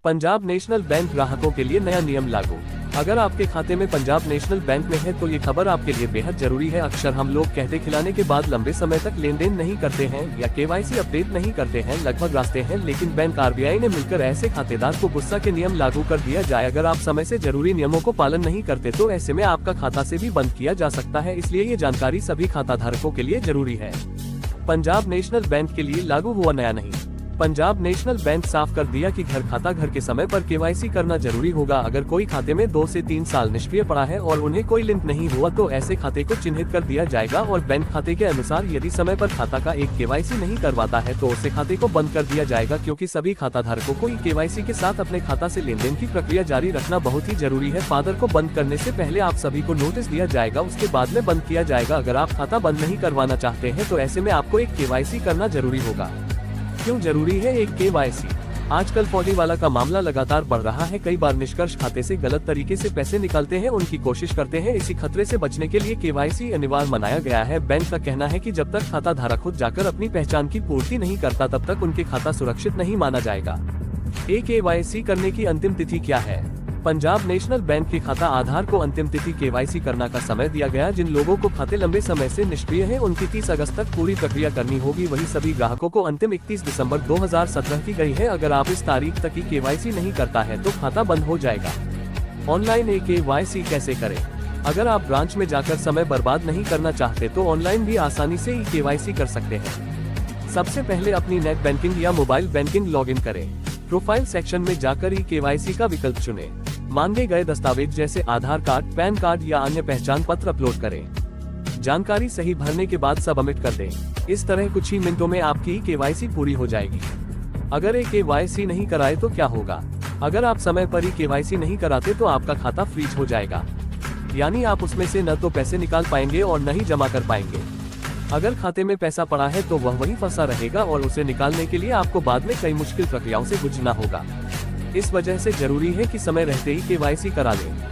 Punjab national bank ग्राहकों के लिए नया नियम लागू। अगर आपके खाते में पंजाब नेशनल बैंक में है तो ये खबर आपके लिए बेहद जरूरी है। अक्सर हम लोग कहते खिलाने के बाद लंबे समय तक लेन देन नहीं करते हैं या केवाईसी अपडेट नहीं करते हैं, लगभग रास्ते हैं, लेकिन बैंक आरबीआई ने मिलकर ऐसे खातेदार को गुस्सा के नियम लागू कर दिया जाए। अगर आप समय से जरूरी नियमों को पालन नहीं करते तो ऐसे में आपका खाता से भी बंद किया जा सकता है। इसलिए ये जानकारी सभी खाता धारकों के लिए जरूरी है। पंजाब नेशनल बैंक के लिए लागू हुआ नया नहीं। पंजाब नेशनल बैंक साफ कर दिया कि घर के समय पर केवाईसी करना जरूरी होगा। अगर कोई खाते में 2 से 3 साल निष्क्रिय पड़ा है और उन्हें कोई लिंक नहीं हुआ तो ऐसे खाते को चिन्हित कर दिया जाएगा और बैंक खाते के अनुसार यदि समय पर खाता का एक केवाईसी नहीं करवाता है तो उसे खाते को बंद कर दिया जाएगा। क्योंकि सभी खाता धारकों को केवाईसी के साथ अपने खाता से लेन देन की प्रक्रिया जारी रखना बहुत ही जरूरी है। फादर को बंद करने से पहले आप सभी को नोटिस दिया जाएगा, उसके बाद में बंद किया जाएगा। अगर आप खाता बंद नहीं करवाना चाहते हैं तो ऐसे में आपको एक केवाईसी करना जरूरी होगा। क्यों जरूरी है एक केवाईसी? आजकल फौजीवाला का मामला लगातार बढ़ रहा है। कई बार निष्कर्ष खाते से गलत तरीके से पैसे निकालते हैं, उनकी कोशिश करते हैं। इसी खतरे से बचने के लिए केवाईसी अनिवार्य बनाया गया है। बैंक का कहना है कि जब तक खाता धारक खुद जाकर अपनी पहचान की पूर्ति नहीं करता तब तक उनके खाता सुरक्षित नहीं माना जाएगा। केवाईसी करने की अंतिम तिथि क्या है? पंजाब नेशनल बैंक के खाता आधार को अंतिम तिथि केवाईसी करना का समय दिया गया। जिन लोगों को खाते लंबे समय से निष्क्रिय हैं उनकी 30 अगस्त तक पूरी प्रक्रिया करनी होगी। वहीं सभी ग्राहकों को अंतिम 31 दिसंबर 2017 की गई है। अगर आप इस तारीख तक की केवाईसी नहीं करता है तो खाता बंद हो जाएगा। ऑनलाइन केवाईसी कैसे करें? अगर आप ब्रांच में जाकर समय बर्बाद नहीं करना चाहते तो ऑनलाइन भी आसानी से केवाईसी कर सकते हैं। सबसे पहले अपनी नेट बैंकिंग या मोबाइल बैंकिंग लॉगिन करें। प्रोफाइल सेक्शन में जाकर केवाईसी का विकल्प चुनें। मांगे गए दस्तावेज जैसे आधार कार्ड, पैन कार्ड या अन्य पहचान पत्र अपलोड करें। जानकारी सही भरने के बाद सबमिट कर दें। इस तरह कुछ ही मिनटों में आपकी केवाईसी पूरी हो जाएगी। अगर केवाईसी नहीं कराए तो क्या होगा? अगर आप समय पर केवाईसी नहीं कराते तो आपका खाता फ्रीज हो जाएगा, यानी आप उसमें से न तो पैसे निकाल पाएंगे और न ही जमा कर पाएंगे। अगर खाते में पैसा पड़ा है तो वह वहीं फंसा रहेगा और उसे निकालने के लिए आपको बाद में कई मुश्किल प्रक्रियाओं से गुजरना होगा। इस वजह से जरूरी है कि समय रहते ही केवाईसी करा लें।